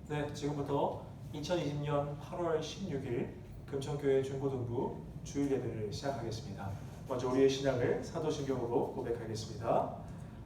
네, 지금부터 2020년 8월 16일 금천교회 중고등부 주일 예배를 시작하겠습니다. 먼저 우리의 신앙을 사도신경으로 고백하겠습니다.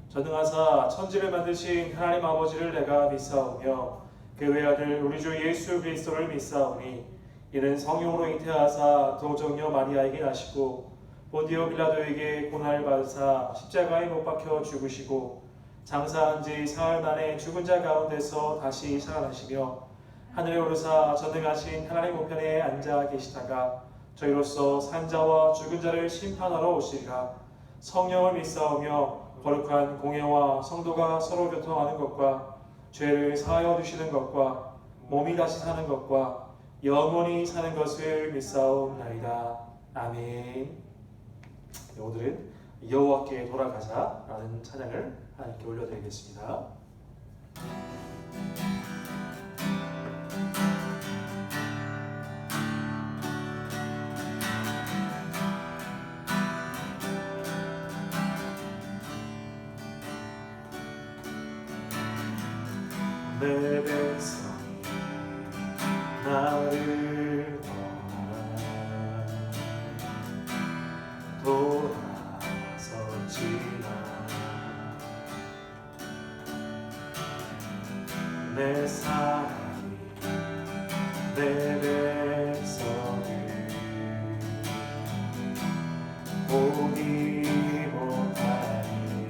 전능하사 천지를 만드신 하나님 아버지를 내가 믿사오며 그 외아들 우리 주 예수 그리스도를 믿사오니 이는 성령으로 잉태하사 도정녀 마리아에게 나시고 본디오 빌라도에게 고난을 받으사 십자가에 못 박혀 죽으시고 장사한 지 사흘 만에 죽은 자 가운데서 다시 살아나시며 하늘에 오르사 전능하신 하나님 우편에 앉아 계시다가 저희로서 산자와 죽은 자를 심판하러 오시리라. 성령을 믿사오며 거룩한 공예와 성도가 서로 교통하는 것과 죄를 사하여 주시는 것과 몸이 다시 사는 것과 영원히 사는 것을 믿사옵나이다. 아멘. 오늘은 여호와께 돌아가자라는 찬양을 하나님께 올려드리겠습니다. 내 백성이 나를 돌아서지만 내 사랑이 내 백성을 보기 못하니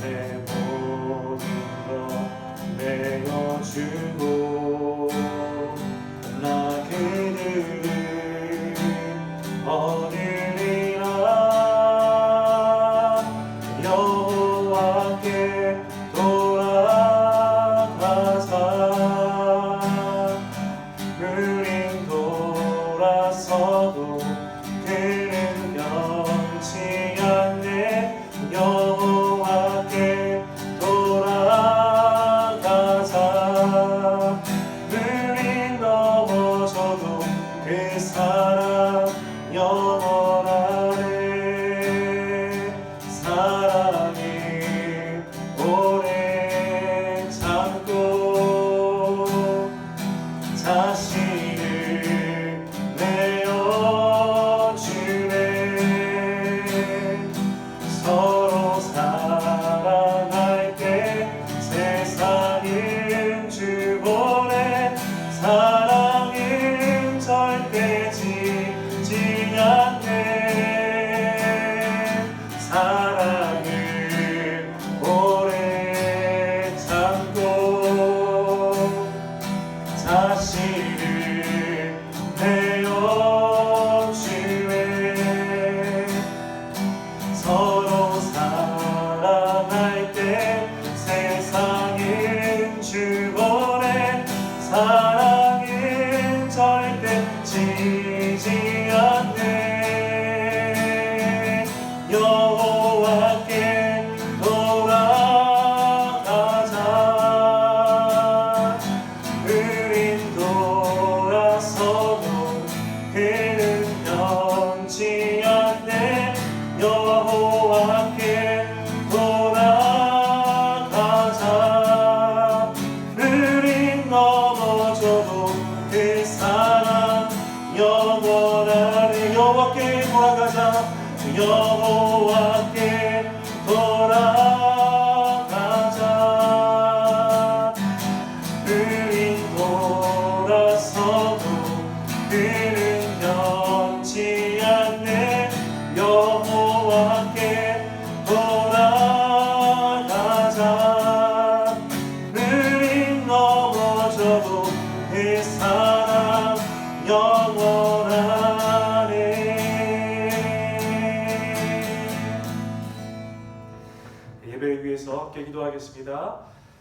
내 모든 것 내어주고 나 그들을 얻으리라. 여호와께 돌아가자. 우린 돌아서도 그는 변치 않네. 여호와께 돌아가자. 우린 넘어져도 그 사랑 영원하네. 사랑이 오래 참고 자신을 내어주네. 서로 사랑할 때 세상은 주보내. 사랑은 절대 지지 않네. 사랑을 오래 참고 자신을 내어주네. 서로 사랑할 때 세상은 주보내. 사랑은 절대 지지 않네. 여호와께 돌아가자. 우린 돌아서도 그는 변치 않네. 여호와께 돌아가자. 우린 넘어져도 그 사랑 영원하네. 여호와께 돌아가자. 여호와께 돌아가자. 우린 돌아서도 그는 변치 않네. 여호와께 돌아가자. 우린 넘어져도 그 사랑 영원하네. 예배를 위해서 함께 기도하겠습니다.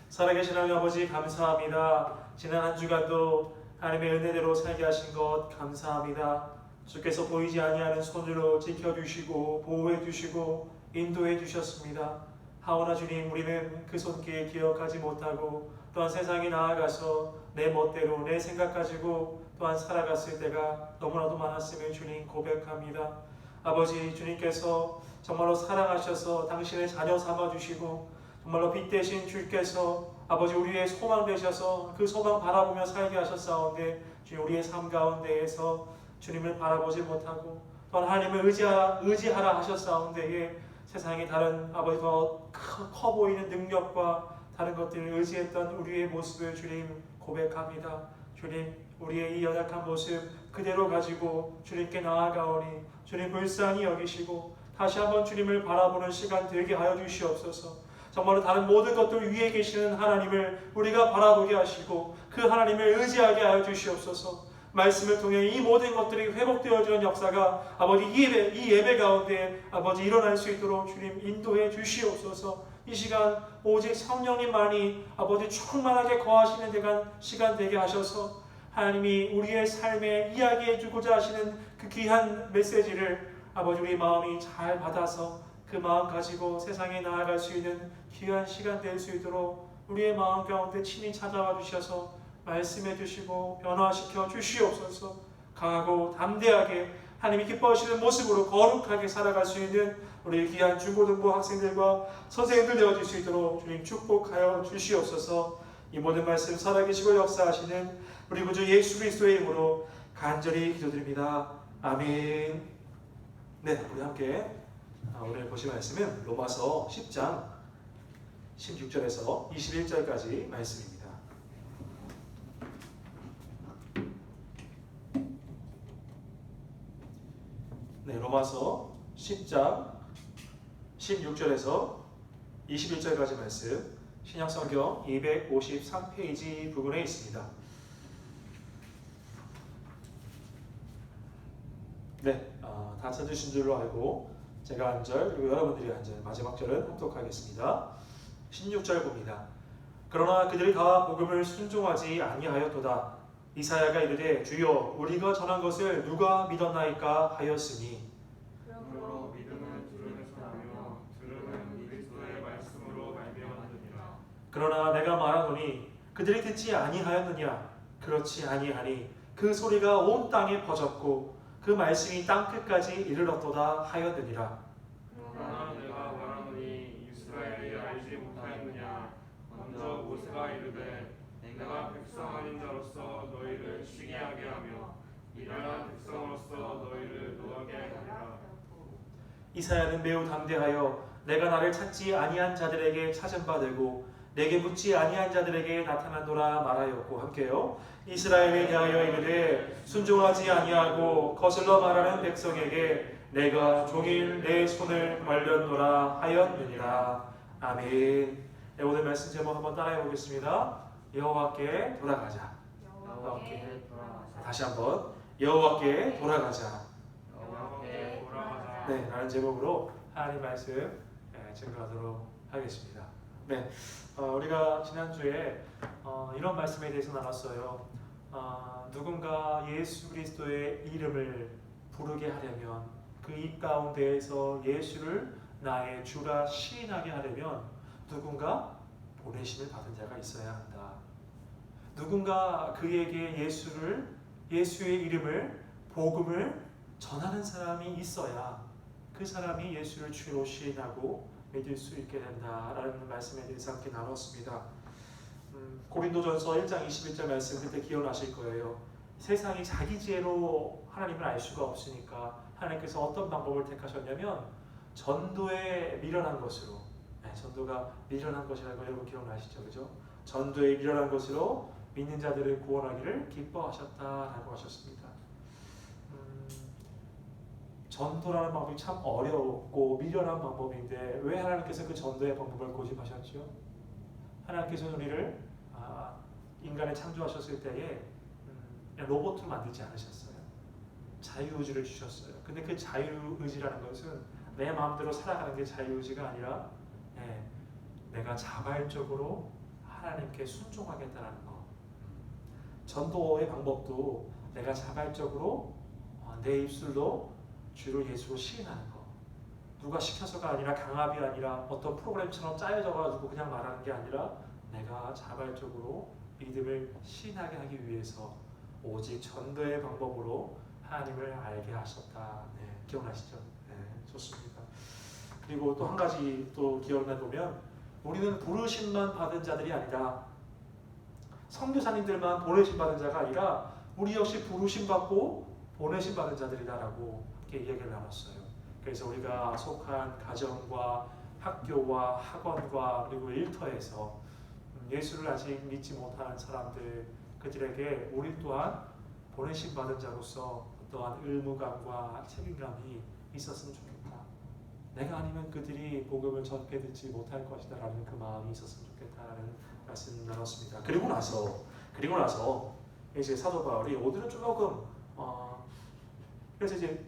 살아계신 하나님 아버지 감사합니다. 지난 한 주간도 하나님의 은혜대로 살게 하신 것 감사합니다. 주께서 보이지 아니하는 손으로 지켜주시고 보호해주시고 인도해주셨습니다. 하오나 주님, 우리는 그 손길 기억하지 못하고 또한 세상에 나아가서 내 멋대로 내 생각 가지고 또한 살아갔을 때가 너무나도 많았음을 주님 고백합니다. 아버지, 주님께서 정말로 사랑하셔서 당신의 자녀 삼아주시고 정말로 빛 대신 주께서 아버지 우리의 소망 되셔서 그 소망 바라보며 살게 하셨사온데 주님 우리의 삶 가운데에서 주님을 바라보지 못하고 또한 하나님을 의지하라 하셨사온데 세상에 다른 아버지 더 커 보이는 능력과 다른 것들을 의지했던 우리의 모습을 주님 고백합니다. 주님 우리의 이 연약한 모습 그대로 가지고 주님께 나아가오니 주님 불쌍히 여기시고 다시 한번 주님을 바라보는 시간 되게 하여 주시옵소서. 정말로 다른 모든 것들 위에 계시는 하나님을 우리가 바라보게 하시고 그 하나님을 의지하게 하여 주시옵소서. 말씀을 통해 이 모든 것들이 회복되어지는 역사가 아버지 이 예배 가운데 아버지 일어날 수 있도록 주님 인도해 주시옵소서. 이 시간 오직 성령님만이 아버지 충만하게 거하시는 시간 되게 하셔서 하나님이 우리의 삶에 이야기해 주고자 하시는 그 귀한 메시지를 아버지 우리 마음이 잘 받아서 그 마음 가지고 세상에 나아갈 수 있는 귀한 시간 될 수 있도록 우리의 마음 가운데 친히 찾아와 주셔서 말씀해 주시고 변화시켜 주시옵소서. 강하고 담대하게 하나님이 기뻐하시는 모습으로 거룩하게 살아갈 수 있는 우리 귀한 중고등부 학생들과 선생님들 되어줄 수 있도록 주님 축복하여 주시옵소서. 이 모든 말씀 살아계시고 역사하시는 우리 구주 예수 그리스도의 이름으로 간절히 기도드립니다. 아멘. 네, 우리 함께 오늘 보실 말씀은 로마서 10장 16절에서 21절까지 말씀입니다. 네, 로마서 10장 16절에서 21절까지 말씀 신약성경 253페이지 부분에 있습니다. 네, 다 찾으신 줄로 알고 제가 한 절 그리고 여러분들이 한 절 마지막 절은 합독하겠습니다. 16절 봅니다. 그러나 그들이 다 복음을 순종하지 아니하였도다. 이사야가 이르되 주여 우리가 전한 것을 누가 믿었나이까 하였으니 그러므로 믿음은 들음에서 나며 들음은 그리스도의 말씀으로 말미암았느니라. 그러나 내가 말하노니 그들이 듣지 아니하였느냐 그렇지 아니하니 그 소리가 온 땅에 퍼졌고 그 말씀이 땅 끝까지 이르렀도다 하였느니라. 그러나 내가 말하노니 이스라엘이 알지 못하였느냐 먼저 모세가 이르되 내가 백성 아닌 자로서 너희를 시기하게 하며 일어난 백성으로서 너희를 노하게 하리라. 이사야는 매우 담대하여 내가 나를 찾지 아니한 자들에게 찾은 바 되고 내게 묻지 아니한 자들에게 나타난도라 말하였고 함께요. 이스라엘에 대하여 이르되 순종하지 아니하고 거슬러 말하는 백성에게 내가 종일 내 손을 벌렸노라 하였느니라. 아멘. 네, 오늘 말씀 제목 한번 따라해 보겠습니다. 여호와께 돌아가자. 여호와께 돌아가자. 다시 한번 여호와께 돌아가자. 여호와께 돌아가자. 네, 라는 제목으로 하나님 말씀 증거하도록 하겠습니다. 네, 우리가 지난주에 이런 말씀에 대해서 나눴어요. 누군가 예수 그리스도의 이름을 부르게 하려면 그 입 가운데에서 예수를 나의 주라 시인하게 하려면 누군가 보내심을 받은 자가 있어야 한다. 누군가 그에게 예수의 이름을 복음을 전하는 사람이 있어야 그 사람이 예수를 주로 시인하고 믿을 수 있게 된다라는 말씀에 대해서 함께 나눴습니다. 고린도전서 1장 21절 말씀 그때 기억나실 거예요. 세상이 자기 지혜로 하나님을 알 수가 없으니까 하나님께서 어떤 방법을 택하셨냐면 전도에 미련한 것으로, 전도가 미련한 것이라는 거 여러분 기억나시죠? 그죠? 전도에 미련한 것으로 믿는 자들을 구원하기를 기뻐하셨다라고 하셨습니다. 전도라는 방법이 참 어렵고 미련한 방법인데 왜 하나님께서 그 전도의 방법을 고집하셨죠? 하나님께서는 우리를 인간을 창조하셨을 때에 로봇을 만들지 않으셨어요. 자유의지를 주셨어요. 근데 그 자유의지라는 것은 내 마음대로 살아가는 게 자유의지가 아니라 내가 자발적으로 하나님께 순종하겠다는 거. 전도의 방법도 내가 자발적으로 내 입술로 주로 예수로 시인하는 거. 누가 시켜서가 아니라 강압이 아니라 어떤 프로그램처럼 짜여져가지고 그냥 말하는 게 아니라 내가 자발적으로 믿음을 시인하게 하기 위해서 오직 전도의 방법으로 하나님을 알게 하셨다. 네, 기억나시죠? 네, 좋습니다. 그리고 또 한 가지 또 기억나 보면 우리는 부르심만 받은 자들이 아니다. 선교사님들만 보내심 받은 자가 아니라 우리 역시 부르심 받고 보내심 받은 자들이다라고 이렇게 이야기를 나눴어요. 그래서 우리가 속한 가정과 학교와 학원과 그리고 일터에서 예수를 아직 믿지 못하는 사람들, 그들에게 우리 또한 보내심 받은 자로서 어떠한 의무감과 책임감이 있었으면 좋겠다. 내가 아니면 그들이 복음을 전해 듣지 못할 것이다 라는 그 마음이 있었으면 좋겠다라는 말씀 나눴습니다. 그리고 나서 이제 사도 바울이 오늘은 조금 그래서 이제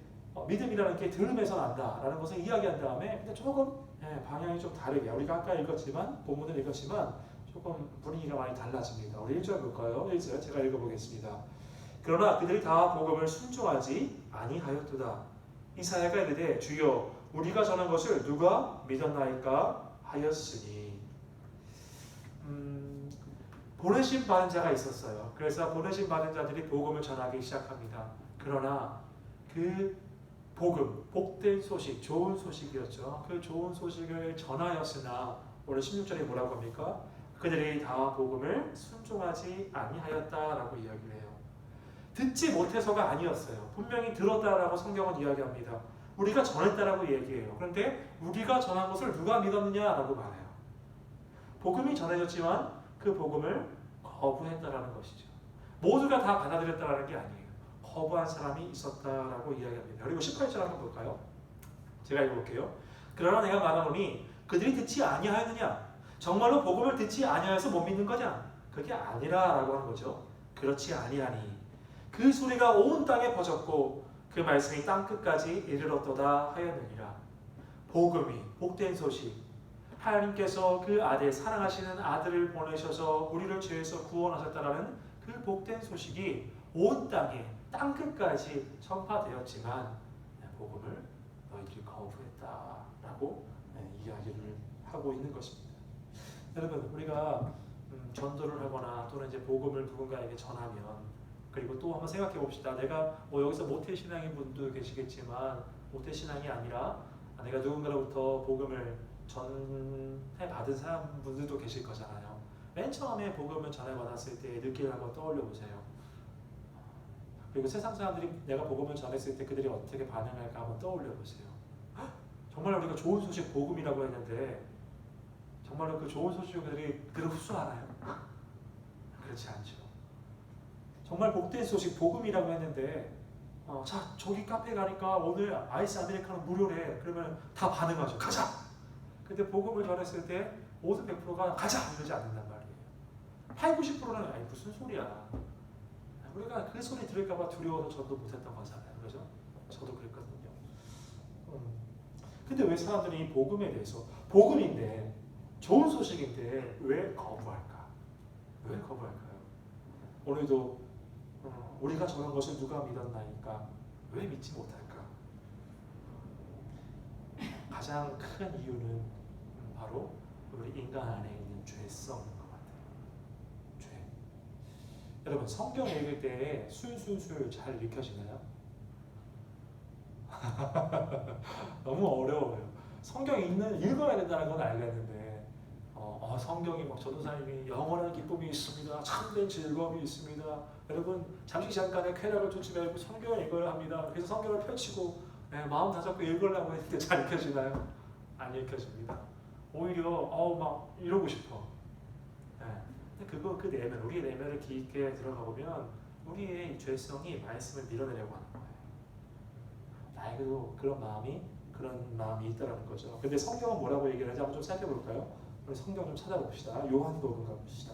믿음이라는 게 들음에서 난다라는 것을 이야기한 다음에 근데 조금 방향이 좀 다르게 우리가 아까 읽었지만 본문을 읽었지만 조금 분위기가 많이 달라집니다. 우리 1절 볼까요? 1절 제가 읽어보겠습니다. 그러나 그들이 다 복음을 순종하지 아니하였도다. 이사야가 이르되 주여 우리가 전한 것을 누가 믿었나이까 하였으니. 보내심 받은 자가 있었어요. 그래서 보내심 받은 자들이 복음을 전하기 시작합니다. 그러나 그 복음, 복된 소식, 좋은 소식이었죠. 그 좋은 소식을 전하였으나 오늘 16절에 뭐라고 합니까? 그들이 다 복음을 순종하지 아니하였다라고 이야기를 해요. 듣지 못해서가 아니었어요. 분명히 들었다라고 성경은 이야기합니다. 우리가 전했다라고 얘기해요. 그런데 우리가 전한 것을 누가 믿었느냐라고 말해요. 복음이 전해졌지만 그 복음을 거부했다라는 것이죠. 모두가 다 받아들였다라는 게 아니에요. 거부한 사람이 있었다라고 이야기합니다. 그리고 18절 한번 볼까요? 제가 읽어볼게요. 그러나 내가 말하노니 그들이 듣지 아니하였느냐? 정말로 복음을 듣지 아니하여서 못 믿는 거냐? 그게 아니라라고 하는 거죠. 그렇지 아니하니 그 소리가 온 땅에 퍼졌고 그 말씀이 땅끝까지 이르렀도다 하였느니라. 복음이 복된 소식, 하나님께서 그 아들 사랑하시는 아들을 보내셔서 우리를 죄에서 구원하셨다라는 그 복된 소식이 온 땅에 땅끝까지 전파되었지만 복음을 너희들이 거부했다라고 이야기를 하고 있는 것입니다. 여러분 우리가 전도를 하거나 또는 이제 복음을 누군가에게 전하면 그리고 또 한번 생각해 봅시다. 내가 여기서 모태신앙인 분도 계시겠지만 모태신앙이 아니라 내가 누군가로부터 복음을 전해 받은 사람분들도 계실 거잖아요. 맨 처음에 복음을 전해받았을 때 느낌을 한번 떠올려 보세요. 그리고 세상 사람들이 내가 복음을 전했을 때 그들이 어떻게 반응할까 한번 떠올려 보세요. 정말 우리가 좋은 소식 복음이라고 했는데 정말로 그 좋은 소식을 그들이 흡수하나요? 그렇지 않죠. 정말 복된 소식 복음이라고 했는데 자 저기 카페 가니까 오늘 아이스 아메리카노 무료래. 그러면 다 반응하죠. 가자. 근데 복음을 전했을 때 모두 100%가 가자 이러지 않는단 말이에요. 8, 90%는 아니 무슨 소리야. 우리가 그 소리 들을까봐 두려워서 전도 못했던 거잖아요. 그죠? 저도 그랬거든요. 근데 왜 사람들이 이 복음에 대해서 복음인데 좋은 소식인데 왜 거부할까? 왜 거부할까요? 오늘도 우리가 전한 것을 누가 믿었나니까 왜 믿지 못할까? 가장 큰 이유는 바로 우리 인간 안에 있는 죄성인 것 같아요. 죄. 여러분 성경 읽을 때 술술술 잘 읽혀지나요? 너무 어려워요. 성경 읽어야 된다는 건 알겠는데 성경이 막 전도사님이 영원한 기쁨이 있습니다. 참된 즐거움이 있습니다. 여러분 잠깐의 쾌락을 쫓지 말고 성경을 읽어야 합니다. 그래서 성경을 펼치고 마음 다잡고 읽으려고 했는데 잘 읽혀지나요? 안 읽혀집니다. 오히려 막 이러고 싶어. 근데 그거 그 내면 우리의 내면을 깊게 들어가 보면 우리의 죄성이 말씀을 밀어내려고 하는 거예요. 나에게도 그런 마음이 있다라는 거죠. 근데 성경은 뭐라고 얘기를 하는지 한번 좀 살펴볼까요? 우리 성경 좀 찾아봅시다. 요한복음 가봅시다.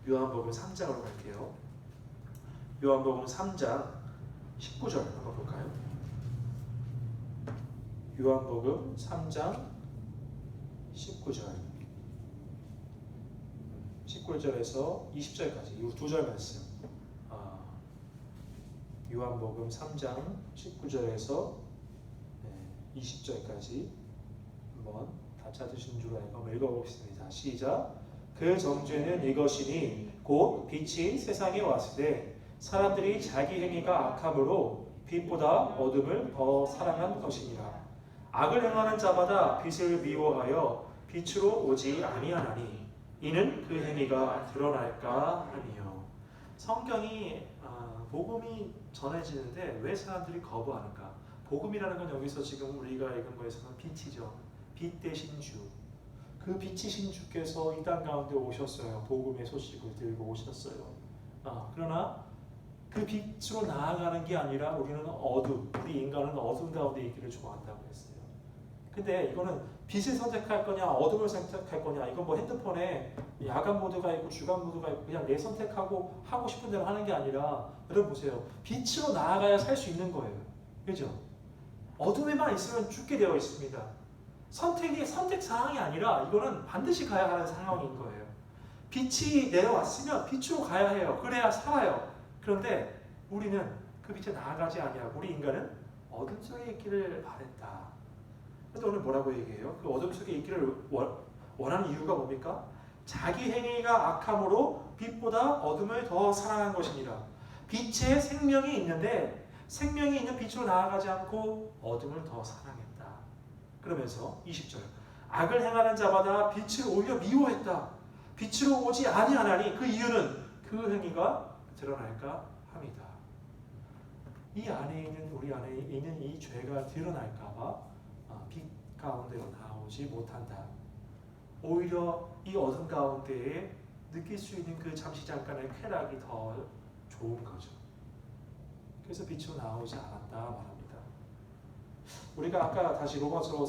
요한복음 3장으로 갈게요. 요한복음 3장 19절 한번 볼까요? 요한복음 3장 19절 19절에서 20절까지 이 두 절 말씀. 요한복음 3장 19절에서 20절까지 한번 다 찾으신 줄 알고 한번 읽어보겠습니다. 시작. 그 정죄는 이것이니 곧 빛이 세상에 왔을 때 사람들이 자기 행위가 악함으로 빛보다 어둠을 더 사랑한 것이니라. 악을 행하는 자마다 빛을 미워하여 빛으로 오지 아니하나니 이는 그 행위가 드러날까 함이요. 성경이 복음이 전해지는데 왜 사람들이 거부하는가? 복음이라는 건 여기서 지금 우리가 읽은 거에서는 빛이죠. 빛 대신 주. 그 빛이신 주께서 이 땅 가운데 오셨어요. 복음의 소식을 들고 오셨어요. 그러나 그 빛으로 나아가는 게 아니라 우리는 우리 인간은 어둠 가운데 있기를 좋아한다고 했어요. 근데 이거는 빛을 선택할 거냐 어둠을 선택할 거냐, 이건 뭐 핸드폰에 야간 모드가 있고 주간 모드가 있고 그냥 내 선택하고 하고 싶은 대로 하는 게 아니라, 여러분 보세요. 빛으로 나아가야 살 수 있는 거예요. 그죠? 어둠에만 있으면 죽게 되어 있습니다. 선택 사항이 아니라 이거는 반드시 가야 하는 상황인 거예요. 빛이 내려왔으면 빛으로 가야 해요. 그래야 살아요. 그런데 우리는 그 빛에 나아가지 아니하고 우리 인간은 어둠 속에 있기를 바랬다. 근데 오늘 뭐라고 얘기해요? 그 어둠 속에 있기를 원하는 이유가 뭡니까? 자기 행위가 악함으로 빛보다 어둠을 더 사랑한 것이니라. 빛에 생명이 있는데 생명이 있는 빛으로 나아가지 않고 어둠을 더 사랑했다. 그러면서 20절, 악을 행하는 자마다 빛을 오히려 미워했다. 빛으로 오지 아니하나니 그 이유는 그 행위가 드러날까 함이다. 이 안에 있는, 우리 안에 있는 이 죄가 드러날까봐 빛 가운데로 나오지 못한다. 오히려 이 어둠 가운데에 느낄 수 있는 그 잠시 잠깐의 쾌락이 더 좋은 거죠. 그래서 빛으로 나오지 않았다 말합니다. 우리가 아까 다시 로마서로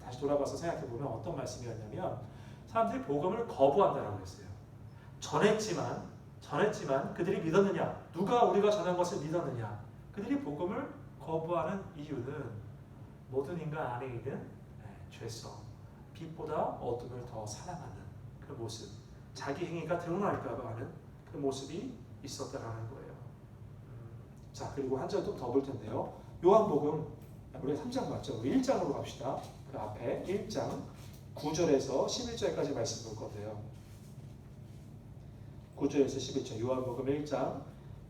다시 돌아가서 생각해 보면 어떤 말씀이었냐면, 사람들이 복음을 거부한다라고 했어요. 전했지만 그들이 믿었느냐? 누가 우리가 전한 것을 믿었느냐? 그들이 복음을 거부하는 이유는 모든 인간 안에 있는 죄성, 빛보다 어둠을 더 사랑하는 그 모습, 자기 행위가 드러날까 봐 하는 그 모습이 있었다라는 거예요. 자, 그리고 한 절 또 더 볼 텐데요. 요한복음 우리가 3장 맞죠? 우리 1장으로 갑시다. 그 앞에 1장 9절에서 11절까지 말씀 볼 건데요. 9절에서 11절, 요한복음 1장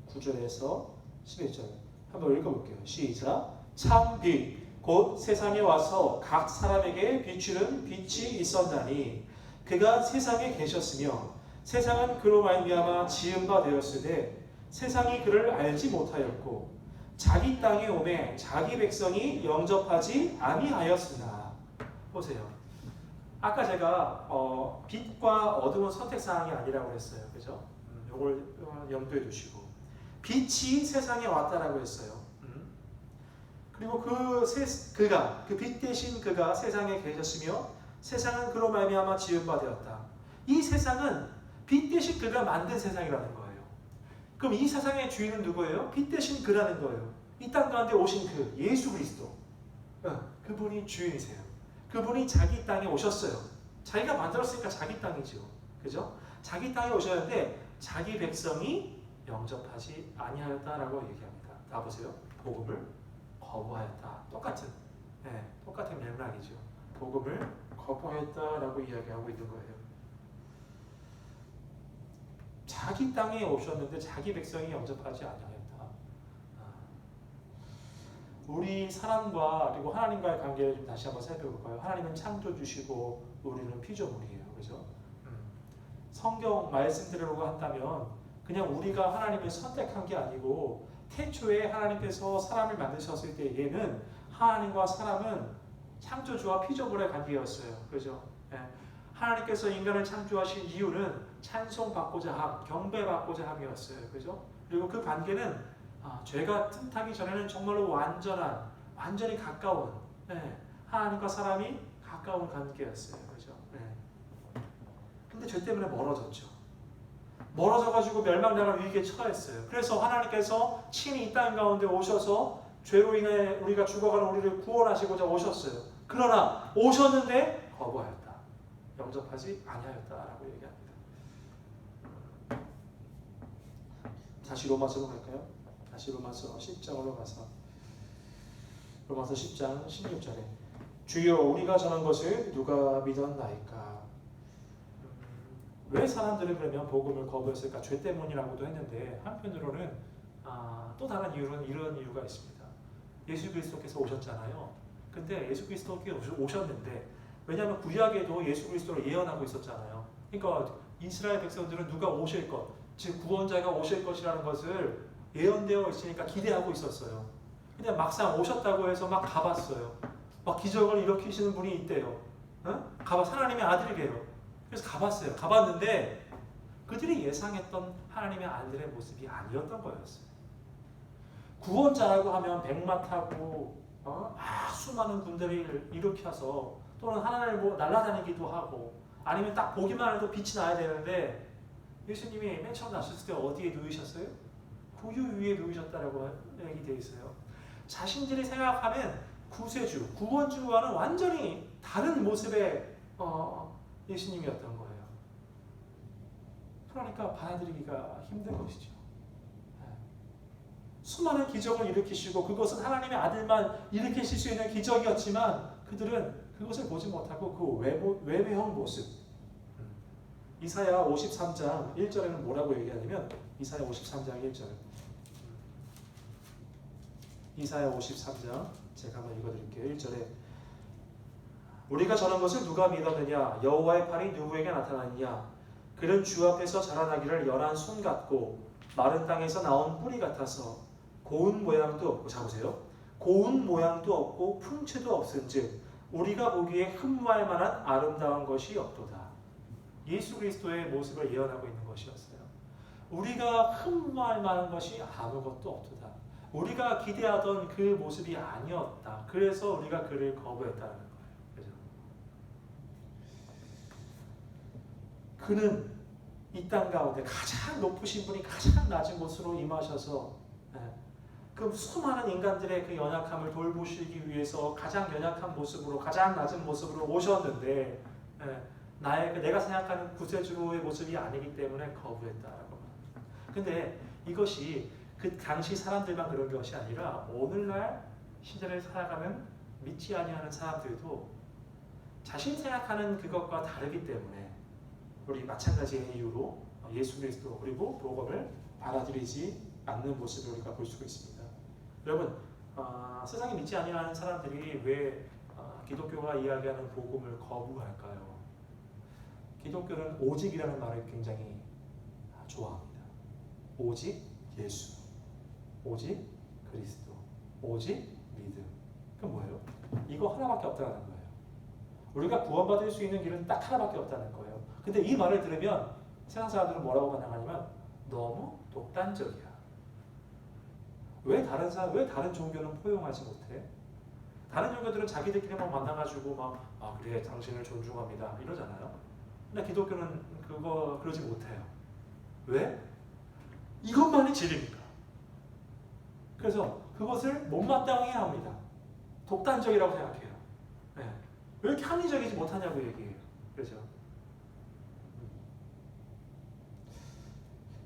9절에서 11절 한번 읽어볼게요. 시작. 참 빛 곧 세상에 와서 각 사람에게 비추는 빛이 있었나니 그가 세상에 계셨으며 세상은 그로 말미암아 지은 바 되었으되 세상이 그를 알지 못하였고 자기 땅에 오매 자기 백성이 영접하지 아니하였으나. 보세요. 아까 제가 빛과 어둠은 선택사항이 아니라고 했어요. 그죠? 이걸 염두에 두시고, 빛이 세상에 왔다라고 했어요. 그리고 그 빛 대신 그가 세상에 계셨으며 세상은 그로 말미암아 지은 바 되었다. 이 세상은 빛 대신 그가 만든 세상이라는 거예요. 그럼 이 세상의 주인은 누구예요? 빛 대신 그라는 거예요. 이 땅 가운데 오신 그 예수 그리스도, 그분이 주인이세요. 그분이 자기 땅에 오셨어요. 자기가 만들었으니까 자기 땅이죠. 그죠? 자기 땅에 오셨는데 자기 백성이 영접하지 아니하였다라고 얘기합니다. 다 보세요. 복음을 거부하였다. 똑같은 맥락이죠. 복음을 거부하였다라고 이야기하고 있는 거예요. 자기 땅에 오셨는데 자기 백성이 영접하지 아니하였다. 우리 사람과 그리고 하나님과의 관계를 좀 다시 한번 살펴볼까요? 하나님은 창조주시고 우리는 피조물이에요. 그죠? 성경 말씀대로 한다면 그냥 우리가 하나님을 선택한 게 아니고 태초에 하나님께서 사람을 만드셨을 때에는 하나님과 사람은 창조주와 피조물의 관계였어요. 그죠? 하나님께서 인간을 창조하신 이유는 찬송받고자 함, 경배받고자 함이었어요. 그죠? 그리고 그 관계는 죄가 틈타기 전에는 정말로 완전히 가까운, 하나님과 사람이 가까운 관계였어요. 그죠? 근데 죄 때문에 멀어졌죠. 멀어져가지고 멸망당할 위기에 처했어요. 그래서 하나님께서 친히 이 땅 가운데 오셔서 죄로 인해 우리가 죽어가는 우리를 구원하시고자 오셨어요. 그러나 오셨는데 거부하였다. 영접하지 아니하였다라고 얘기합니다. 다시 로마서로 갈까요? 다시 로마서 10장으로 가서 로마서 10장 16절에 주여 우리가 전한 것을 누가 믿었나이까. 왜 사람들은 그러면 복음을 거부했을까? 죄 때문이라고도 했는데 한편으로는 또 다른 이유는 이런 이유가 있습니다. 예수 그리스도께서 오셨잖아요. 근데 예수 그리스도께서 오셨는데 왜냐하면 구약에도 예수 그리스도를 예언하고 있었잖아요. 그러니까 이스라엘 백성들은 누가 오실 것, 즉 구원자가 오실 것이라는 것을 예언되어 있으니까 기대하고 있었어요. 근데 막상 오셨다고 해서 막 가봤어요. 막 기적을 일으키시는 분이 있대요. 하나님의 아들이래요. 그래서 가봤어요. 가봤는데 그들이 예상했던 하나님의 아들의 모습이 아니었던 거였어요. 구원자라고 하면 백마 타고 수많은 군대를 일으켜서 또는 하나를 뭐 날아다니기도 하고 아니면 딱 보기만 해도 빛이 나야 되는데 예수님이 맨 처음 나셨을 때 어디에 누우셨어요? 구유 위에 누우셨다라고 얘기되어 있어요. 자신들이 생각하는 구세주, 구원주와는 완전히 다른 모습의 예수님이었던 거예요. 그러니까 받아들이기가 힘든 것이죠. 수많은 기적을 일으키시고 그것은 하나님의 아들만 일으키실 수 있는 기적이었지만 그들은 그것을 보지 못하고 그 외모형 모습. 이사야 53장 1절에는 뭐라고 얘기하냐면 이사야 53장 1절. 이사야 53장 제가 한번 읽어드릴게요. 1절에 우리가 저런 것을 누가 믿었느냐? 여호와의 팔이 누구에게 나타나느냐? 그는 주 앞에서 자라나기를 열한 손 같고 마른 땅에서 나온 뿌리 같아서 고운 모양도 없고, 자보세요. 고운 모양도 없고 풍채도 없은즉 우리가 보기에 흠모할 만한 아름다운 것이 없도다. 예수 그리스도의 모습을 예언하고 있는 것이었어요. 우리가 흠모할 만한 것이 아무것도 없도다. 우리가 기대하던 그 모습이 아니었다. 그래서 우리가 그를 거부했다는 거예요. 그죠? 그는 이 땅 가운데 가장 높으신 분이 가장 낮은 곳으로 임하셔서 그 수많은 인간들의 그 연약함을 돌보시기 위해서 가장 연약한 모습으로 가장 낮은 모습으로 오셨는데 내가 생각하는 구세주의 모습이 아니기 때문에 거부했다라고. 근데 이것이 그 당시 사람들만 그런 것이 아니라 오늘날 시대를 살아가는 믿지 아니하는 사람들도 자신 생각하는 그것과 다르기 때문에 우리 마찬가지의 이유로 예수 그리스도 그리고 복음을 받아들이지 않는 모습을 우리가 볼 수가 있습니다. 여러분, 세상에 믿지 아니하는 사람들이 왜 기독교가 이야기하는 복음을 거부할까요? 기독교는 오직이라는 말을 굉장히 좋아합니다. 오직 예수, 오직 그리스도, 오직 믿음. 그건 뭐예요? 이거 하나밖에 없다는 거예요. 우리가 구원받을 수 있는 길은 딱 하나밖에 없다는 거예요. 근데 이 말을 들으면 세상 사람들은 뭐라고 반응하냐면 너무 독단적이야. 왜 다른 종교는 포용하지 못해? 다른 종교들은 자기들끼리만 만나가지고 그래 당신을 존중합니다 이러잖아요. 근데 기독교는 그러지 못해요. 왜? 이것만이 진리니까. 그래서 그것을 못마땅해야 합니다. 독단적이라고 생각해요. 네. 왜 이렇게 합리적이지 못하냐고 얘기해요. 그렇죠?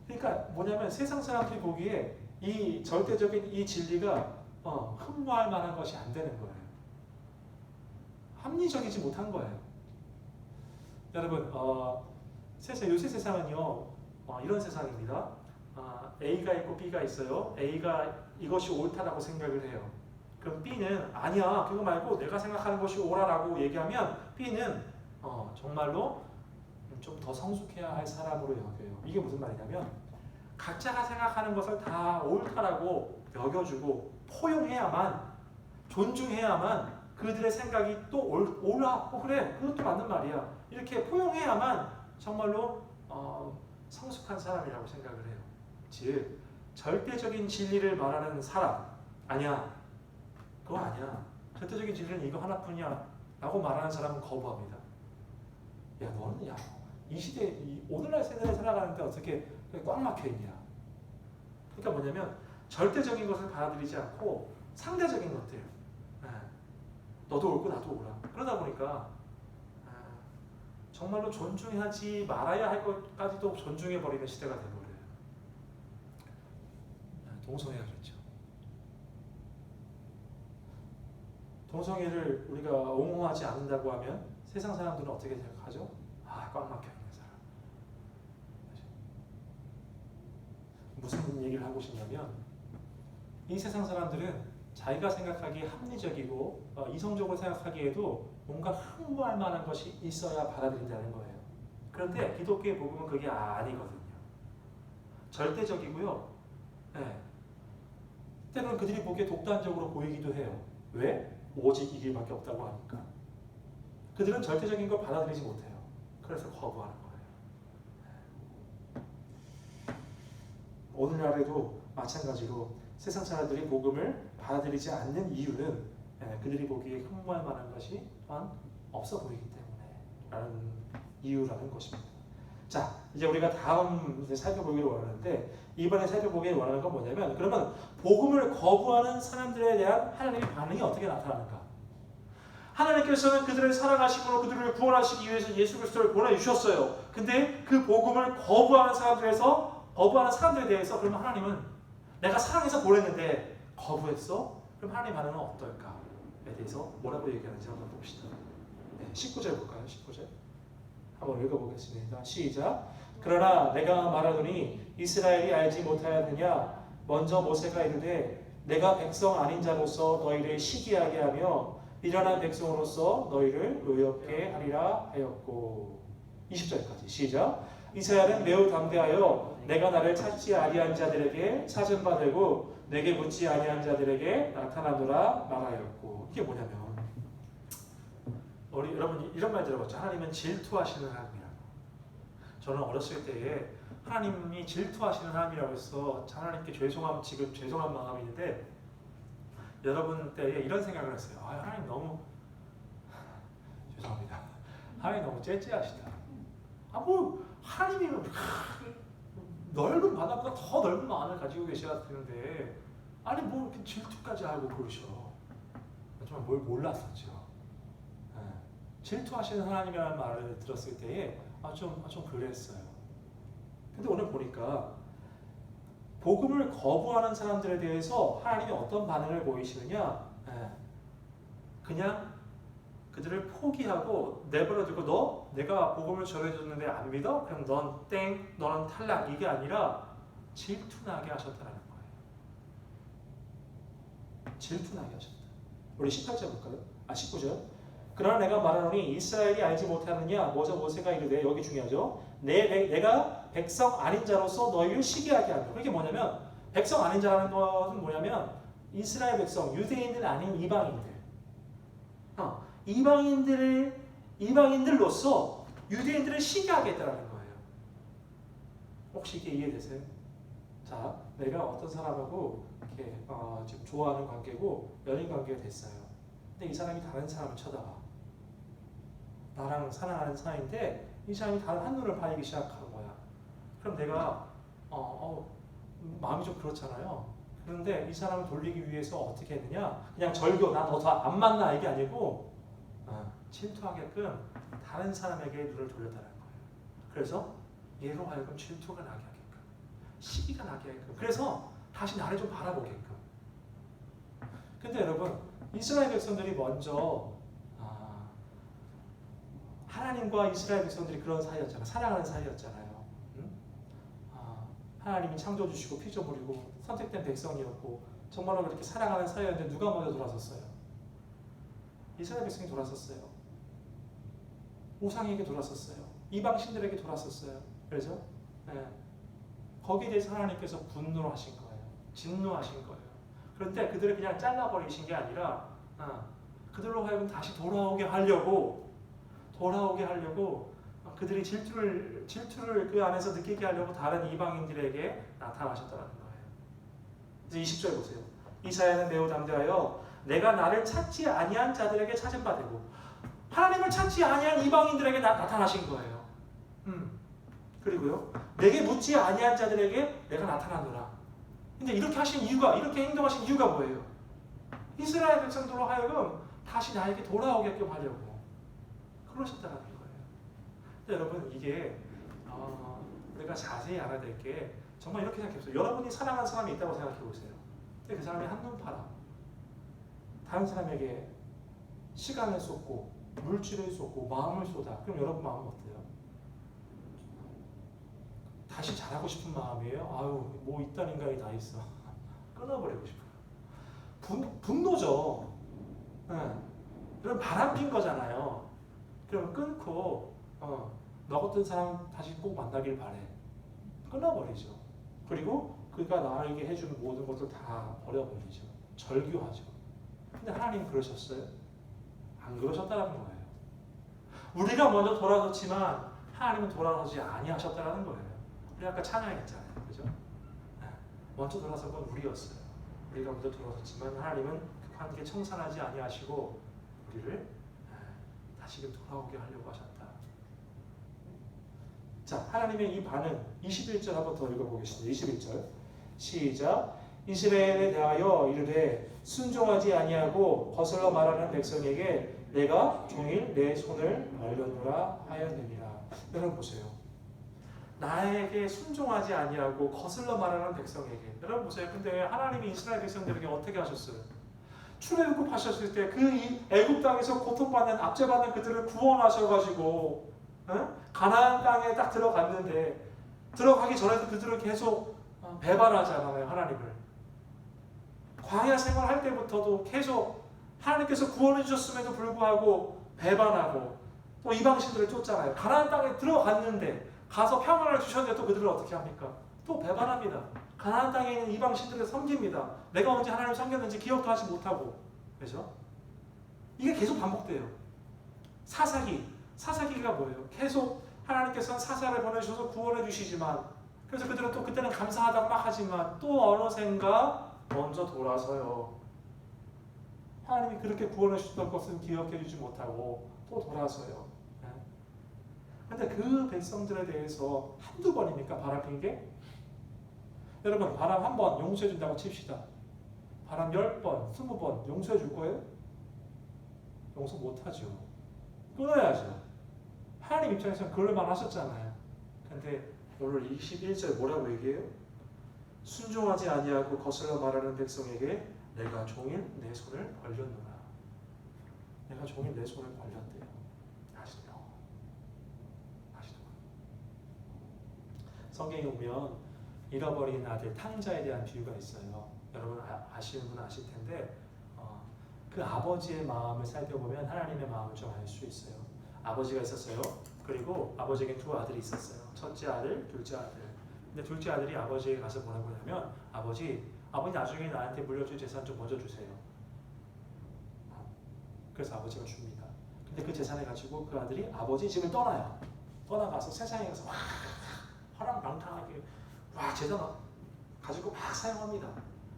그러니까 뭐냐면 세상 사람들이 보기에 이 절대적인 이 진리가 흠모할 만한 것이 안 되는 거예요. 합리적이지 못한 거예요. 여러분, 요새 세상은요 이런 세상입니다. A가 있고 B가 있어요. A가 이것이 옳다라고 생각을 해요. 그럼 B는 아니야 그거 말고 내가 생각하는 것이 옳아라고 얘기하면 B는 정말로 좀 더 성숙해야 할 사람으로 여겨요. 이게 무슨 말이냐면 각자가 생각하는 것을 다 옳다라고 여겨주고 포용해야만, 존중해야만 그들의 생각이 또 옳아. 그래 그것도 맞는 말이야. 이렇게 포용해야만 정말로 성숙한 사람이라고 생각을 해요. 즉 절대적인 진리를 말하는 사람 아니야. 그거 아니야. 절대적인 진리는 이거 하나뿐이야 라고 말하는 사람은 거부합니다. 야 너는 이 시대 오늘날 세대를 살아가는데 어떻게 꽉 막혀있냐. 그러니까 뭐냐면 절대적인 것을 받아들이지 않고 상대적인 것들. 너도 옳고 나도 옳아. 그러다 보니까 정말로 존중하지 말아야 할 것까지도 존중해버리는 시대가 돼버려요. 동성애가 그렇죠. 동성애를 우리가 옹호하지 않는다고 하면 세상 사람들은 어떻게 생각하죠? 꽉 막혀있는 사람. 무슨 얘기를 하고 싶냐면 이 세상 사람들은 자기가 생각하기에 합리적이고 이성적으로 생각하기에도 뭔가 흥분할 만한 것이 있어야 받아들인다는 거예요. 그런데 기독교의 복음은 그게 아니거든요. 절대적이고요. 네. 때로는 그들이 보기에 독단적으로 보이기도 해요. 왜? 오직 이 길밖에 없다고 하니까. 그들은 절대적인 걸 받아들이지 못해요. 그래서 거부하는 거예요. 오늘날에도 마찬가지로 세상 사람들이 복음을 받아들이지 않는 이유는 그들이 보기에 흠모할 만한 것이 또한 없어 보이기 때문에 라는 이유라는 것입니다. 자, 이제 우리가 다음 살펴보기를 원하는데 이번에 살펴보기를 원하는 건 뭐냐면 그러면 복음을 거부하는 사람들에 대한 하나님의 반응이 어떻게 나타나는가? 하나님께서는 그들을 사랑하시고 그들을 구원하시기 위해서 예수 그리스도를 보내주셨어요. 근데 그 복음을 거부하는 사람들에 대해서 그러면 하나님은 내가 사랑해서 보냈는데 거부했어? 그럼 하나님의 반응은 어떨까에 대해서 뭐라고 얘기하는지 한번 봅시다. 네, 19절 볼까요? 19절 한번 읽어보겠습니다. 시작. 그러나 내가 말하노니 이스라엘이 알지 못하였느냐? 먼저 모세가 이르되 내가 백성 아닌 자로서 너희를 시기하게 하며 미련한 백성으로서 너희를 노엽게 하리라 하였고. 20절까지 시작. 이스라엘은 매우 담대하여 내가 나를 찾지 아니한 자들에게 찾음받고 내게 묻지 아니한 자들에게 나타나노라 말하였고. 이게 뭐냐면 여러분 이런 말 들어봤죠? 하나님은 질투하시는 하나님이라고. 저는 어렸을 때에 하나님이 질투하시는 하나님이라고 해서 하나님께 지금 죄송한 마음이 있는데 여러분 때에 이런 생각을 했어요. 하나님 너무 죄송합니다. 하나님 너무 째째하시다. 하나님이 넓은 바다보다 더 넓은 마음을 가지고 계셔야 되는데 아니 뭐 이렇게 질투까지 하고 그러셔. 정말 뭘 몰랐었죠. 질투하시는 하나님이라는 말을 들었을 때에 좀 그랬어요. 근데 오늘 보니까 복음을 거부하는 사람들에 대해서 하나님이 어떤 반응을 보이시느냐? 그냥 그들을 포기하고 내버려두고 내가 복음을 전해줬는데 안 믿어? 그럼 넌 땡, 너는 탈락 이게 아니라 질투나게 하셨다는 거예요. 질투나게 하셨다. 우리 18절 볼까요? 19절. 그러나 내가 말하노니 이스라엘이 알지 못하느냐? 먼저 모세가 이르되 여기 중요하죠. 내가 백성 아닌 자로서 너희를 시기하게 하며. 그게 뭐냐면 백성 아닌 자라는 것은 뭐냐면 이스라엘 백성, 유대인들 아닌 이방인들. 이방인들로서 유대인들을 시기하겠다라는 거예요. 혹시 이게 이해되세요? 자, 내가 어떤 사람하고 이렇게 지금 좋아하는 관계고 연인 관계가 됐어요. 근데 이 사람이 다른 사람을 쳐다봐. 나랑 사랑하는 사이인데 이 사람이 다른 한눈을 파이기 시작하는 거야. 그럼 내가 마음이 좀 그렇잖아요. 그런데 이 사람을 돌리기 위해서 어떻게 했느냐? 그냥 절교, 나 너 더 안 만나 이게 아니고 질투하게끔 다른 사람에게 눈을 돌렸다는 거예요. 그래서 얘로 하여금 질투가 나게 하게끔, 시기가 나게 하게끔, 그래서 다시 나를 좀 바라보게끔. 근데 여러분, 이스라엘 백성들이 먼저 하나님과 이스라엘 백성들이 그런 사이였잖아요. 사랑하는 사이였잖아요. 하나님이 창조주시고 피조물이고 선택된 백성이었고 정말로 그렇게 사랑하는 사이였는데 누가 먼저 돌아섰어요? 이스라엘 백성이 돌아섰어요. 우상에게 돌아섰어요. 이방신들에게 돌아섰어요. 그래서 거기에 대해서 하나님께서 분노하신 거예요. 진노하신 거예요. 그런데 그들을 그냥 잘라버리신 게 아니라 그들로 하여금 다시 돌아오게 하려고 그들이 질투를 그 안에서 느끼게 하려고 다른 이방인들에게 나타나셨다는 거예요. 이제 20절 보세요. 이사야는 매우 담대하여 내가 나를 찾지 아니한 자들에게 찾음받고 하나님을 찾지 아니한 이방인들에게 나타나신 거예요. 그리고요. 내게 묻지 아니한 자들에게 내가 나타나노라. 근데 이렇게 행동하신 이유가 뭐예요? 이스라엘 백성들로 하여금 다시 나에게 돌아오게끔 하려고 그러셨다는 거예요. 근데 여러분 이게 우리가 자세히 알아야 될 게 정말 이렇게 생각해보세요. 여러분이 사랑하는 사람이 있다고 생각해보세요. 근데 그 사람이 한눈 팔아 다른 사람에게 시간을 쏟고 물질을 쏟고 마음을 쏟아. 그럼 여러분 마음은 어때요? 다시 잘하고 싶은 마음이에요? 뭐 이딴 인간이 다 있어. 끊어버리고 싶어요. 분노죠. 그럼 바람핀 거잖아요. 그럼 끊고 너 같은 사람 다시 꼭 만나길 바래. 끊어버리죠. 그리고 그가 나에게 해주는 모든 것을 다 버려버리죠. 절규하죠. 근데 하나님 그러셨어요? 안 그러셨다는 거예요. 우리가 먼저 돌아섰지만 하나님은 돌아서지 아니하셨다는 거예요. 우리 아까 찬양했잖아요. 그죠? 먼저 돌아선 건 우리였어요. 우리가 먼저 돌아섰지만 하나님은 그 관계 청산하지 아니하시고 우리를 다시금 돌아오게 하려고 하셨다. 자, 하나님의 이 반응 21절 한번 더 읽어보겠습니다. 21절 시작. 이스라엘에 대하여 이르되 순종하지 아니하고 거슬러 말하는 백성에게 내가 종일 내 손을 벌려노라 하였느니라. 여러분 보세요. 나에게 순종하지 아니하고 거슬러 말하는 백성에게. 여러분 보세요. 근데 하나님이 이스라엘 백성들에게 어떻게 하셨어요? 출애굽하셨을 때 그 애굽 땅에서 고통받는 압제받는 그들을 구원하셔가지고 가나안 땅에 딱 들어갔는데 들어가기 전에도 그들을 계속 배반하잖아요. 하나님을. 광야 생활할 때부터도 계속 하나님께서 구원해 주셨음에도 불구하고 배반하고 또 이방신들을 쫓잖아요. 가나안 땅에 들어갔는데 가서 평안을 주셨는데 또 그들을 어떻게 합니까? 또 배반합니다. 가나안 땅에 있는 이방신들을 섬깁니다. 내가 언제 하나님을 섬겼는지 기억도 하지 못하고. 그렇죠? 이게 계속 반복돼요. 사사기가 뭐예요? 계속 하나님께서는 사사를 보내주셔서 구원해 주시지만 그래서 그들은 또 그때는 감사하다고 막 하지만 또 어느샌가 먼저 돌아서요. 하나님이 그렇게 구원해 주셨던 것은 기억해 주지 못하고 또 돌아서요. 그런데 그 백성들에 대해서 한두 번입니까? 바람핀 게? 여러분 바람 한 번 용서해 준다고 칩시다. 바람 10번, 20번 용서해 줄 거예요? 용서 못하죠. 끊어야죠. 하나님 입장에서는 그럴만 하셨잖아요. 근데 오늘 21절 뭐라고 얘기해요? 순종하지 아니하고 거슬러 말하는 백성에게 내가 종일 내 손을 벌렸노라. 내가 종일 내 손을 벌렸대요. 아시죠? 성경에 보면 잃어버린 아들 탕자에 대한 비유가 있어요. 여러분 아시는 분은 아실 텐데 그 아버지의 마음을 살펴보면 하나님의 마음을 좀 알 수 있어요. 아버지가 있었어요. 그리고 아버지에게 두 아들이 있었어요. 첫째 아들, 둘째 아들. 근데 둘째 아들이 아버지에게 가서 뭐라고 하냐면 아버지 나중에 나한테 물려줄 재산 좀 먼저 주세요. 그래서 아버지가 줍니다. 근데 그 재산을 가지고 그 아들이 아버지 집을 떠나요. 떠나가서 세상에 가서 화랑방탕하게 재산 가지고 막 사용합니다.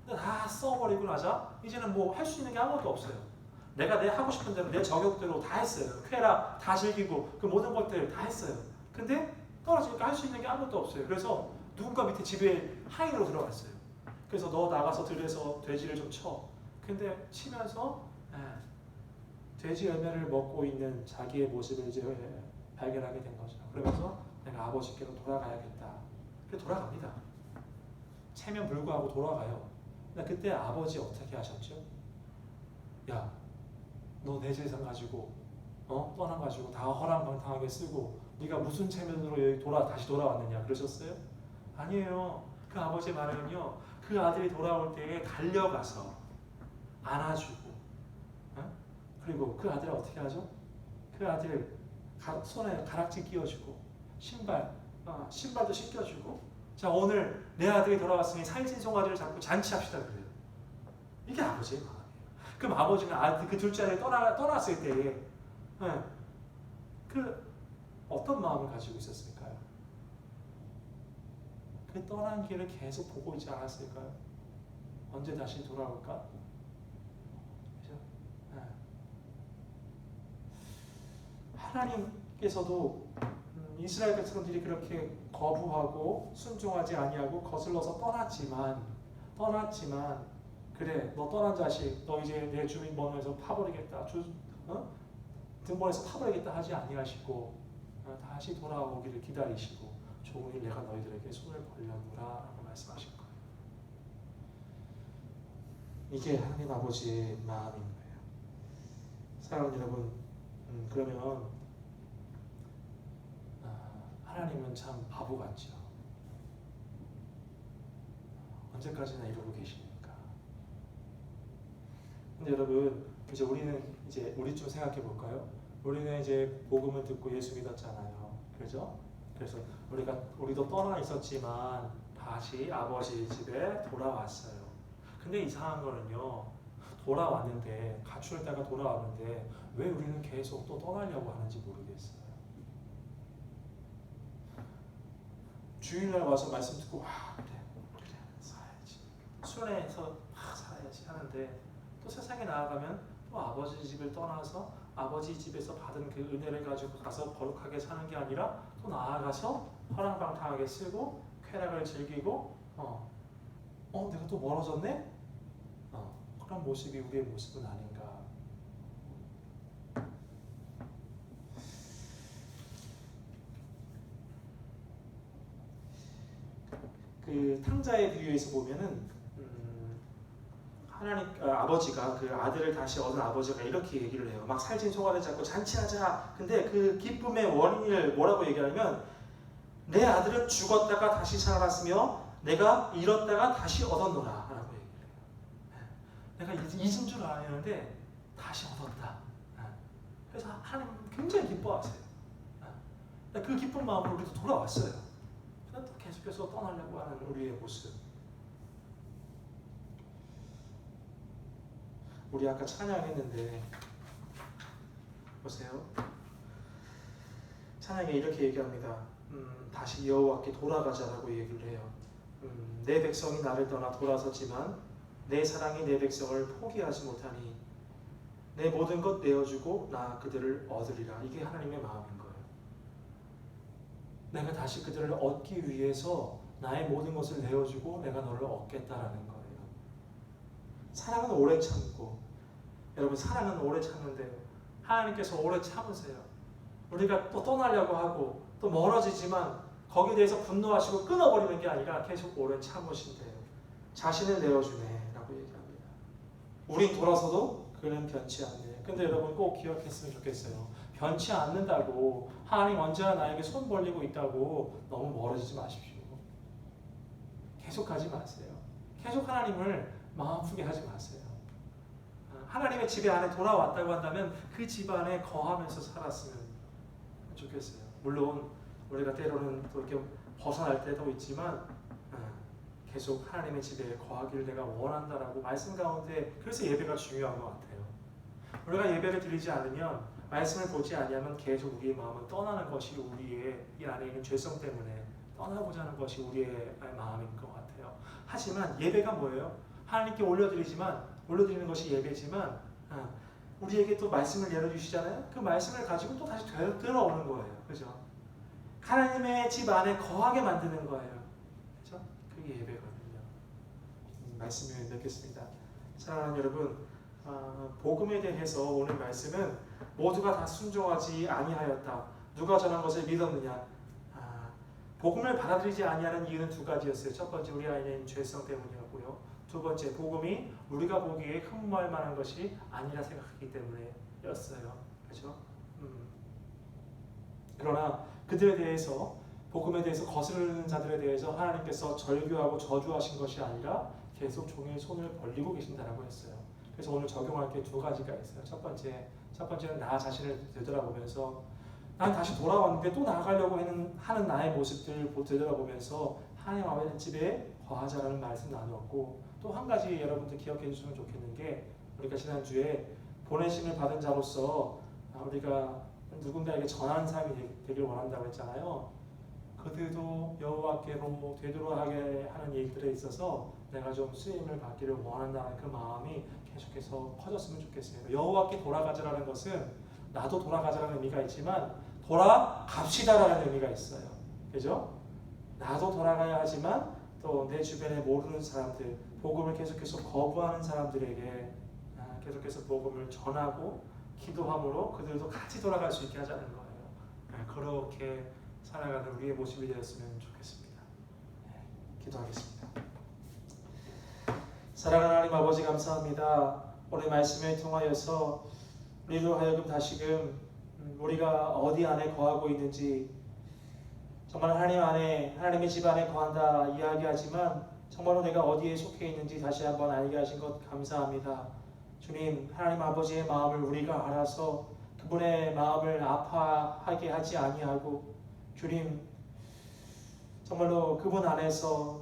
근데 다 써버리고 나자 이제는 뭐 할 수 있는 게 아무것도 없어요. 내가 하고 싶은 대로 내 저격대로 다 했어요. 쾌락 다 즐기고 그 모든 것들 다 했어요. 근데 떨어지니까 할 수 있는 게 아무것도 없어요. 그래서 누군가 밑에 집에 하인으로 들어갔어요. 그래서 너 나가서 들에서 돼지를 좀 쳐. 근데 치면서 돼지 열매를 먹고 있는 자기의 모습을 이제 발견하게 된 거죠. 그러면서 내가 아버지께로 돌아가야겠다. 그래서 돌아갑니다. 체면 불구하고 돌아가요. 근데 그때 아버지 어떻게 하셨죠? 야, 너 내 재산 가지고 떠나가지고 다 허랑방탕하게 쓰고 네가 무슨 체면으로 여기 다시 돌아왔느냐 그러셨어요? 아니에요. 그 아버지의 말은요. 그 아들이 돌아올 때에 달려가서 안아주고 그리고 그 아들을 어떻게 하죠? 그 아들 손에 가락지 끼워주고 신발도 신겨주고 자 오늘 내 아들이 돌아왔으니 살찐 송아지를 잡고 잔치합시다 그래요. 이게 아버지의 마음이에요. 그럼 아버지는 그 둘째 아들이 떠났을 때에 그 어떤 마음을 가지고 있었을까요? 그 떠난 길을 계속 보고 있지 않았을까요? 언제 다시 돌아올까? 그죠? 하나님께서도 이스라엘 백성들이 그렇게 거부하고 순종하지 아니하고 거슬러서 떠났지만 그래 너 떠난 자식 너 이제 내 주민번호에서 파버리겠다 등본에서 파버리겠다 하지 아니하시고 다시 돌아오기를 기다리시고 종일 내가 너희들에게 손을 벌려노라 라고 말씀하신 거예요. 이게 하나님 아버지의 마음인 거예요. 사랑하는 여러분 그러면 하나님은 참 바보 같죠. 언제까지나 이러고 계십니까? 근데 여러분 이제 우리 좀 생각해 볼까요? 우리는 이제 복음을 듣고 예수 믿었잖아요. 그죠? 그래서 우리도 떠나 있었지만 다시 아버지 집에 돌아왔어요. 근데 이상한 거는요. 돌아왔는데 가출했다가 돌아왔는데 왜 우리는 계속 또 떠나려고 하는지 모르겠어요. 주일날 와서 말씀 듣고 그래 살아야지 순회해서 살아야지 하는데 또 세상에 나아가면 또 아버지 집을 떠나서 아버지 집에서 받은 그 은혜를 가지고 가서 거룩하게 사는 게 아니라 또 나아가서 허랑방탕하게 쓰고 쾌락을 즐기고 내가 또 멀어졌네? 그런 모습이 우리의 모습은 아닌가. 그 탕자의 비유에서 보면은 하나님 아버지가 그 아들을 다시 얻은 아버지가 이렇게 얘기를 해요. 막 살찐 소가를 잡고 잔치하자. 근데 그 기쁨의 원인을 뭐라고 얘기하냐면 내 아들은 죽었다가 다시 살아났으며 내가 잃었다가 다시 얻었노라 라고 얘기를 해요. 내가 잊은 줄 알았는데 다시 얻었다. 그래서 하나님 굉장히 기뻐하세요. 그 기쁜 마음으로 우리도 돌아왔어요. 또 계속해서 떠나려고 하는 우리의 모습. 우리 아까 찬양했는데 보세요. 찬양에 이렇게 얘기합니다. 다시 여호와께 돌아가자라고 얘기를 해요. 내 백성이 나를 떠나 돌아섰지만 내 사랑이 내 백성을 포기하지 못하니 내 모든 것 내어주고 나 그들을 얻으리라. 이게 하나님의 마음인 거예요. 내가 다시 그들을 얻기 위해서 나의 모든 것을 내어주고 내가 너를 얻겠다라는 거예요. 사랑은 오래 참고, 여러분 사랑은 오래 참는데요. 하나님께서 오래 참으세요. 우리가 또 떠나려고 하고 또 멀어지지만 거기에 대해서 분노하시고 끊어버리는 게 아니라 계속 오래 참으신대요. 자신을 내어주네 라고 얘기합니다. 우린 돌아서도 그는 변치 않네. 근데 여러분 꼭 기억했으면 좋겠어요. 변치 않는다고 하나님 언제나 나에게 손 벌리고 있다고 너무 멀어지지 마십시오. 계속 가지 마세요. 계속 하나님을 마음 아프게 하지 마세요. 하나님의 집에 안에 돌아왔다고 한다면 그 집 안에 거하면서 살았으면 좋겠어요. 물론 우리가 때로는 또 이렇게 벗어날 때도 있지만 계속 하나님의 집에 거하기를 내가 원한다라고 말씀 가운데, 그래서 예배가 중요한 것 같아요. 우리가 예배를 드리지 않으면, 말씀을 보지 않으면 계속 우리의 마음은 떠나는 것이, 우리의 이 안에 있는 죄성 때문에 떠나고자 하는 것이 우리의 마음인 것 같아요. 하지만 예배가 뭐예요? 하나님께 올려드리는 것이 예배지만 우리에게 또 말씀을 열어주시잖아요. 그 말씀을 가지고 또 다시 들어오는 거예요. 그죠? 하나님의 집 안에 거하게 만드는 거예요. 그죠? 그게 예배거든요. 말씀을 맺겠습니다. 사랑하는 여러분, 복음에 대해서 오늘 말씀은 모두가 다 순종하지 아니하였다. 누가 전한 것을 믿었느냐? 복음을 받아들이지 아니하는 이유는 두 가지였어요. 첫 번째, 우리 안에 있는 죄성 때문이었고요. 두 번째, 복음이 우리가 보기에 흠모할 만한 것이 아니라 생각하기 때문에였어요. 그렇죠? 그러나 그들에 대해서, 복음에 대해서 거스르는 자들에 대해서 하나님께서 절규하고 저주하신 것이 아니라 계속 종일 손을 벌리고 계신다라고 했어요. 그래서 오늘 적용할 게 두 가지가 있어요. 첫 번째는 나 자신을 되돌아보면서, 난 다시 돌아왔는데 또 나아가려고 하는 나의 모습들을 되돌아보면서 하나님 아버지 집에 거하자라는 말씀 나누었고, 또 한 가지 여러분들 기억해 주시면 좋겠는 게, 우리가 지난주에 보내심을 받은 자로서 우리가 누군가에게 전하는 삶이 되길 원한다고 했잖아요. 그들도 여호와께로 되돌아가게 하는 일들에 있어서 내가 좀 쓰임을 받기를 원한다는 그 마음이 계속해서 커졌으면 좋겠어요. 여호와께 돌아가자라는 것은 나도 돌아가자라는 의미가 있지만 돌아갑시다라는 의미가 있어요. 그죠? 나도 돌아가야 하지만 또 내 주변에 모르는 사람들, 복음을 계속해서 거부하는 사람들에게 계속해서 복음을 전하고 기도함으로 그들도 같이 돌아갈 수 있게 하자는 거예요. 그렇게 살아가는 우리의 모습이 되었으면 좋겠습니다. 기도하겠습니다. 사랑하는 하나님 아버지, 감사합니다. 오늘 말씀을 통하여서 우리로 하여금 다시금 우리가 어디 안에 거하고 있는지, 정말 하나님 안에, 하나님의 집 안에 거한다 이야기하지만 정말로 내가 어디에 속해 있는지 다시 한번 알게 하신 것 감사합니다. 주님, 하나님 아버지의 마음을 우리가 알아서 그분의 마음을 아파하게 하지 아니하고 주님, 정말로 그분 안에서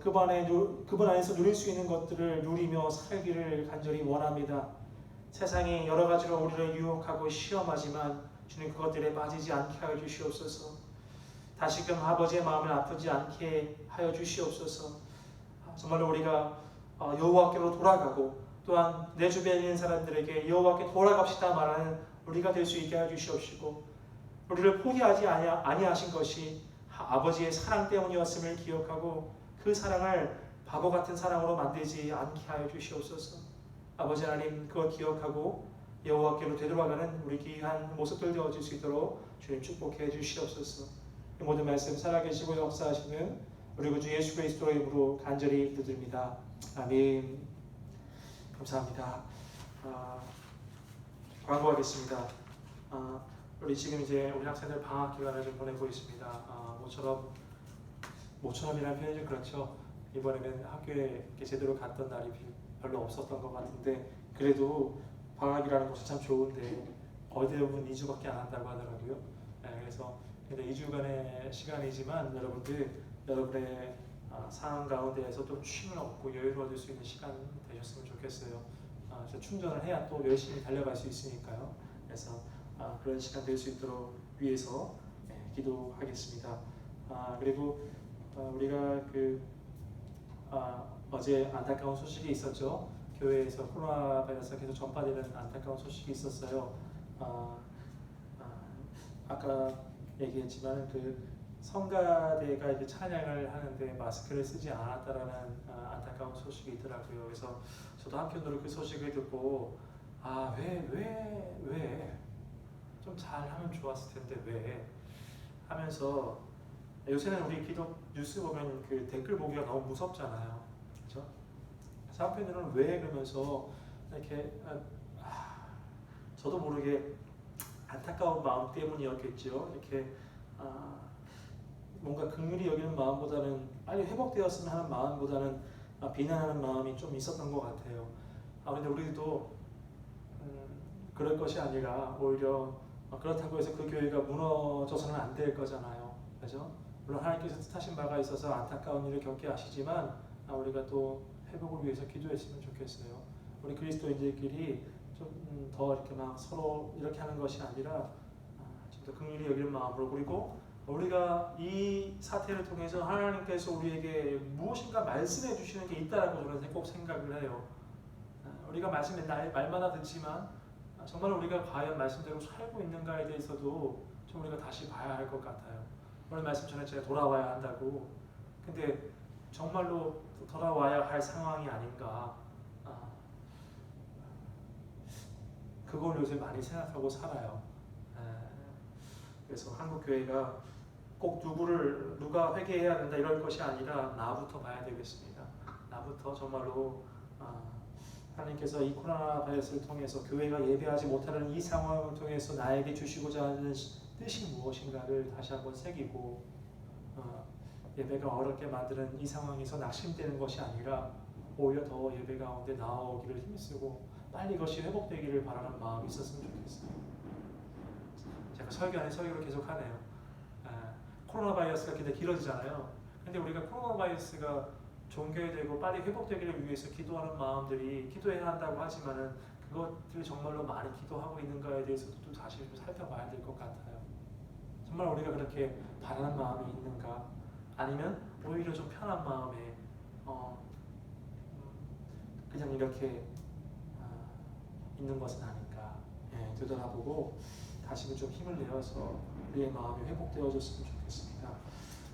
누릴 수 있는 것들을 누리며 살기를 간절히 원합니다. 세상이 여러 가지로 우리를 유혹하고 시험하지만 주님, 그것들에 빠지지 않게 하여 주시옵소서. 다시금 아버지의 마음을 아프지 않게 하여 주시옵소서. 정말로 우리가 여호와께로 돌아가고 또한 내 주변에 있는 사람들에게 여호와께 돌아갑시다 말하는 우리가 될 수 있게 하여 주시옵시고, 우리를 포기하지 아니하신 것이 아버지의 사랑 때문이었음을 기억하고 그 사랑을 바보 같은 사랑으로 만들지 않게 하여 주시옵소서. 아버지 하나님, 그걸 기억하고 여호와께로 되돌아가는 우리 귀한 모습들 되어질 수 있도록 주님 축복해 주시옵소서. 이 모든 말씀 살아계시고 역사하시는 우리 구주 예수 그리스도의 이름으로 간절히 기도드립니다. 아멘. 감사합니다. 광고하겠습니다. 우리 지금 이제 우리 학생들 방학 기간을 좀 보내고 있습니다. 모처럼이라는 표현이 좀 그렇죠. 이번에는 학교에 제대로 갔던 날이 별로 없었던 것 같은데, 그래도 방학이라는 것이 참 좋은데 거의 대부분 2주밖에 안 한다고 하더라고요. 그래서 2주간의 시간이지만 여러분의 상황 가운데에서 또 쉼을 얻고 여유를 얻을 수 있는 시간 되셨으면 좋겠어요. 충전을 해야 또 열심히 달려갈 수 있으니까요. 그래서 그런 시간 될 수 있도록 위해서 기도하겠습니다. 그리고 우리가 어제 안타까운 소식이 있었죠. 교회에서 코로나 바이러스가 계속 전파되는 안타까운 소식이 있었어요. 아까 얘기했지만 성가대가 이제 찬양을 하는데 마스크를 쓰지 않았다라는 안타까운 소식이 있더라고요. 그래서 저도 한편으로 그 소식을 듣고 왜 좀 잘하면 좋았을 텐데 왜 하면서, 요새는 우리 기독 뉴스 보면 그 댓글 보기가 너무 무섭잖아요. 그렇죠? 그래서 한편으로는 왜 그러면서 이렇게 저도 모르게 안타까운 마음 때문이었겠죠. 이렇게 뭔가 긍휼히 여기는 마음보다는 빨리 회복되었으면 하는 마음보다는 비난하는 마음이 좀 있었던 것 같아요. 그런데 우리도 그럴 것이 아니라 오히려 그렇다고 해서 그 교회가 무너져서는 안 될 거잖아요. 그렇죠? 물론 하나님께서 뜻하신 바가 있어서 안타까운 일을 겪게 하시지만 우리가 또 회복을 위해서 기도했으면 좋겠어요. 우리 그리스도인들끼리 좀 더 이렇게 막 서로 이렇게 하는 것이 아니라 좀 더 긍휼히 여기는 마음으로, 그리고 우리가 이 사태를 통해서 하나님께서 우리에게 무엇인가 말씀해 주시는 게 있다라고 저는 꼭 생각을 해요. 우리가 말씀 맨날 말마다 듣지만 정말 우리가 과연 말씀대로 살고 있는가에 대해서도 좀 우리가 다시 봐야 할 것 같아요. 오늘 말씀 전에 제가 돌아와야 한다고, 근데 정말로 돌아와야 할 상황이 아닌가, 그걸 요새 많이 생각하고 살아요. 그래서 한국 교회가 꼭 누가 회개해야 된다 이럴 것이 아니라 나부터 봐야 되겠습니다. 나부터 정말로 하나님께서 이 코로나 바이러스를 통해서 교회가 예배하지 못하는 이 상황을 통해서 나에게 주시고자 하는 뜻이 무엇인가를 다시 한번 새기고, 예배가 어렵게 만드는 이 상황에서 낙심되는 것이 아니라 오히려 더 예배 가운데 나오기를 힘쓰고 빨리 이것이 회복되기를 바라는 마음이 있었으면 좋겠어요. 제가 설교 안에 설교를 계속 하네요. 코로나 바이러스가 굉장히 길어지잖아요. 근데 우리가 코로나 바이러스가 종결되고 빨리 회복되기를 위해서 기도하는 마음들이 기도해야 한다고 하지만은 그것들 정말로 많이 기도하고 있는가에 대해서도 또 다시 좀 살펴봐야 될 것 같아요. 정말 우리가 그렇게 바라는 마음이 있는가, 아니면 오히려 좀 편한 마음에 그냥 이렇게 있는 것은 아닌가, 되돌아보고 다시금 좀 힘을 내어서 우리의 마음이 회복되어졌으면 좋겠습니다.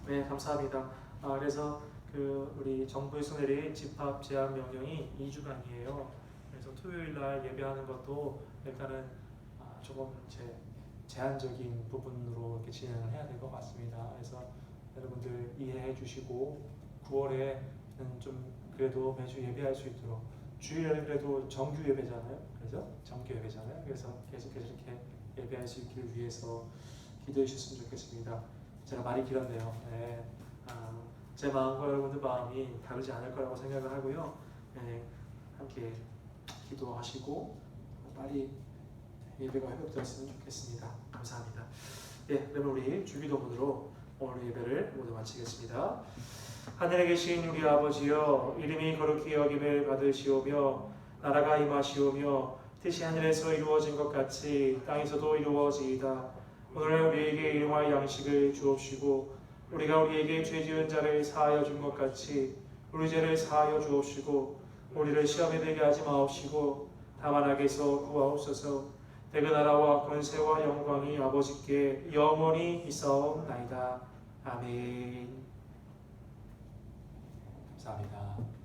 네, 감사합니다. 그래서 우리 정부에서 내린 집합 제한 명령이 2주간이에요. 그래서 토요일 날 예배하는 것도 일단은 조금 제한적인 부분으로 이렇게 진행을 해야 될 것 같습니다. 그래서 여러분들 이해해 주시고 9월에는 좀 그래도 매주 예배할 수 있도록, 주일에는 그래도 정규 예배잖아요. 그래서 정규 예배잖아요. 그래서 계속해서 이렇게 예배할 수 있기를 위해서 기도해 주셨으면 좋겠습니다. 제가 말이 길었네요. 네. 제 마음과 여러분들 마음이 다르지 않을 거라고 생각을 하고요. 함께 기도하시고 빨리 예배가 회복되었으면 좋겠습니다. 감사합니다. 예, 그러면 우리 주기도문으로 오늘 예배를 모두 마치겠습니다. 하늘에 계신 우리 아버지여, 이름이 거룩히 여김을 받으시오며 나라가 임하시오며 뜻이 하늘에서 이루어진 것 같이 땅에서도 이루어지이다. 오늘 우리에게 일용할 양식을 주옵시고 우리가 우리에게 죄 지은 자를 사하여 준 것 같이 우리 죄를 사하여 주옵시고 우리를 시험에 들게 하지 마옵시고 다만 악에서 구하옵소서. 내그 나라와 권세와 영광이 아버지께 영원히 있사옵나이다. 아멘. 감사합니다.